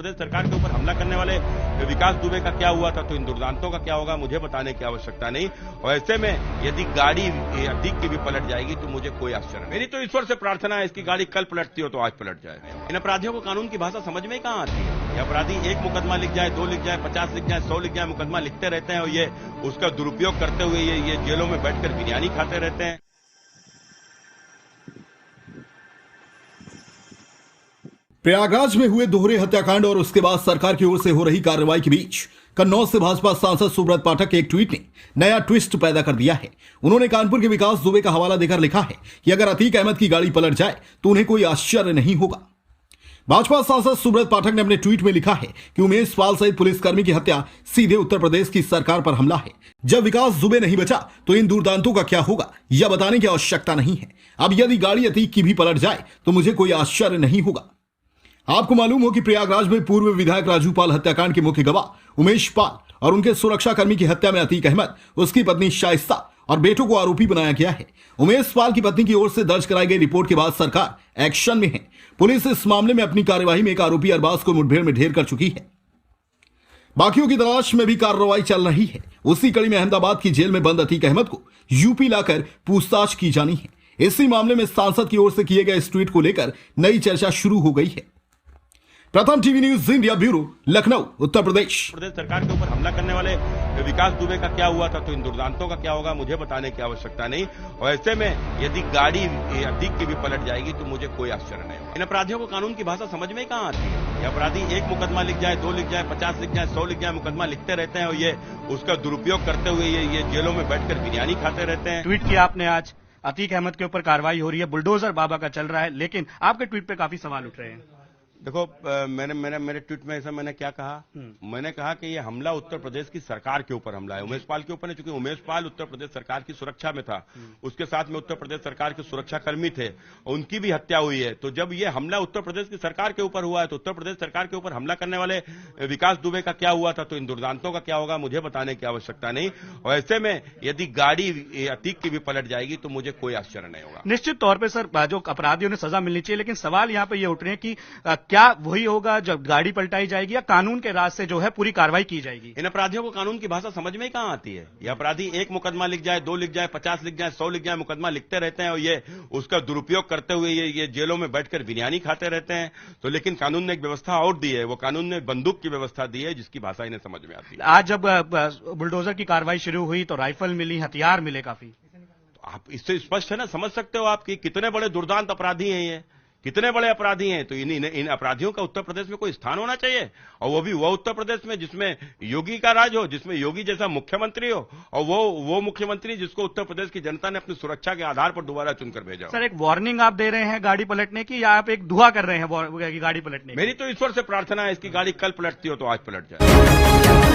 प्रदेश सरकार के ऊपर हमला करने वाले विकास दुबे का क्या हुआ था, तो इन दुर्दांतों का क्या होगा मुझे बताने की आवश्यकता नहीं। और ऐसे में यदि गाड़ी अतीक की भी पलट जाएगी तो मुझे कोई आश्चर्य नहीं। मेरी तो ईश्वर से प्रार्थना है इसकी गाड़ी कल पलटती हो तो आज पलट जाए। इन अपराधियों को कानून की भाषा समझ में कहां आती है। ये अपराधी एक मुकदमा लिख जाए, 2 लिख जाए, 50 लिख जाए, 100 लिख जाए, मुकदमा लिखते रहते हैं और ये उसका दुरुपयोग करते हुए ये जेलों में बैठकर बिरयानी खाते रहते हैं। प्रयागराज में हुए दोहरे हत्याकांड और उसके बाद सरकार की ओर से हो रही कार्रवाई के बीच कन्नौज से भाजपा सांसद सुब्रत पाठक के एक ट्वीट ने नया ट्विस्ट पैदा कर दिया है। उन्होंने कानपुर के विकास दुबे का हवाला देकर लिखा है कि अगर अतीक अहमद की गाड़ी पलट जाए तो उन्हें कोई आश्चर्य नहीं होगा। भाजपा सांसद सुब्रत पाठक ने अपने ट्वीट में लिखा है कि उमेश पाल सहित पुलिसकर्मी की हत्या सीधे उत्तर प्रदेश की सरकार पर हमला है। जब विकास दुबे नहीं बचा तो इन दुर्दांतों का क्या होगा यह बताने की आवश्यकता नहीं है। अब यदि गाड़ी अतीक की भी पलट जाए तो मुझे कोई आश्चर्य नहीं होगा। आपको मालूम हो कि प्रयागराज में पूर्व विधायक राजू पाल हत्याकांड के मुख्य गवाह उमेश पाल और उनके सुरक्षाकर्मी की हत्या में अतीक अहमद, उसकी पत्नी शाइस्ता और बेटों को आरोपी बनाया गया है। उमेश पाल की पत्नी की ओर से दर्ज कराई गई रिपोर्ट के बाद सरकार एक्शन में है। पुलिस इस मामले में अपनी कार्यवाही में एक आरोपी अरबाज को मुठभेड़ में ढेर कर चुकी है। बाकियों की तलाश में भी कार्रवाई चल रही है। उसी कड़ी में अहमदाबाद की जेल में बंद अतीक अहमद को यूपी लाकर पूछताछ की जानी है। इसी मामले में सांसद की ओर से किए गए इस ट्वीट को लेकर नई चर्चा शुरू हो गई है। प्रथम TV news India bureau, Lucknow, Uttar Pradesh. प्रदेश सरकार के ऊपर हमला करने वाले विकास दुबे का क्या हुआ था, तो इन दुर्दांतों का क्या होगा मुझे बताने की आवश्यकता नहीं। और ऐसे में यदि गाड़ी अतीक की भी पलट जाएगी तो मुझे कोई आश्चर्य नहीं होगा। इन अपराधियों को कानून की भाषा समझ में कहां आती है। ये अपराधी एक मुकदमा लिख जाए, 2 लिख जाए, 50 लिख जाए, 100 लिख जाए, मुकदमा लिखते रहते हैं और ये उसका दुरुपयोग करते हुए ये जेलों में बैठकर बिरयानी खाते रहते हैं। ट्वीट किया आपने आज, अतीक अहमद के ऊपर कार्रवाई हो रही है, बुलडोजर बाबा का चल रहा है, लेकिन आपके ट्वीट पे काफी सवाल उठ रहे हैं। देखो, मेरे ट्वीट में ऐसा मैंने क्या कहा, मैंने कहा कि ये हमला उत्तर प्रदेश की सरकार के ऊपर हमला है, उमेश पाल के ऊपर नहीं, क्योंकि उमेश पाल उत्तर प्रदेश सरकार की सुरक्षा में था, उसके साथ में उत्तर प्रदेश सरकार के सुरक्षाकर्मी थे, उनकी भी हत्या हुई है। तो जब ये हमला उत्तर प्रदेश की सरकार के ऊपर हुआ है तो उत्तर प्रदेश सरकार के ऊपर हमला करने वाले विकास दुबे का क्या हुआ था, तो इन दुर्दांतों का क्या होगा मुझे बताने की आवश्यकता नहीं। और ऐसे में यदि गाड़ी अतीक की भी पलट जाएगी तो मुझे कोई आश्चर्य नहीं होगा। निश्चित तौर पर सर, जो अपराधियों ने सजा मिलनी चाहिए, लेकिन सवाल यहां पर ये उठ रहे हैं कि क्या वही होगा जब गाड़ी पलटाई जाएगी या कानून के राज से जो है पूरी कार्रवाई की जाएगी। इन अपराधियों को कानून की भाषा समझ में कहां आती है। ये अपराधी एक मुकदमा लिख जाए, 2 लिख जाए, 50 लिख जाए, 100 लिख जाए, मुकदमा लिखते रहते हैं और ये उसका दुरुपयोग करते हुए ये जेलों में बैठकर बिरयानी खाते रहते हैं। तो लेकिन कानून ने एक व्यवस्था और दी है, वो कानून ने बंदूक की व्यवस्था दी है जिसकी भाषा इन्हें समझ में आती है। आज जब बुलडोजर की कार्रवाई शुरू हुई तो राइफल मिली, हथियार मिले काफी। आप इससे स्पष्ट है ना, समझ सकते हो आप कि कितने बड़े दुर्दांत अपराधी हैं, ये कितने बड़े अपराधी हैं। तो इन अपराधियों का उत्तर प्रदेश में कोई स्थान होना चाहिए, और वो भी वो उत्तर प्रदेश में जिसमें योगी का राज हो, जिसमें योगी जैसा मुख्यमंत्री हो, और वो मुख्यमंत्री जिसको उत्तर प्रदेश की जनता ने अपनी सुरक्षा के आधार पर दोबारा चुनकर भेजा। सर, एक वार्निंग आप दे रहे हैं गाड़ी पलटने की, या आप एक दुआ कर रहे हैं गाड़ी पलटने की? मेरी तो ईश्वर से प्रार्थना है इसकी गाड़ी कल पलटती हो तो आज पलट जाए।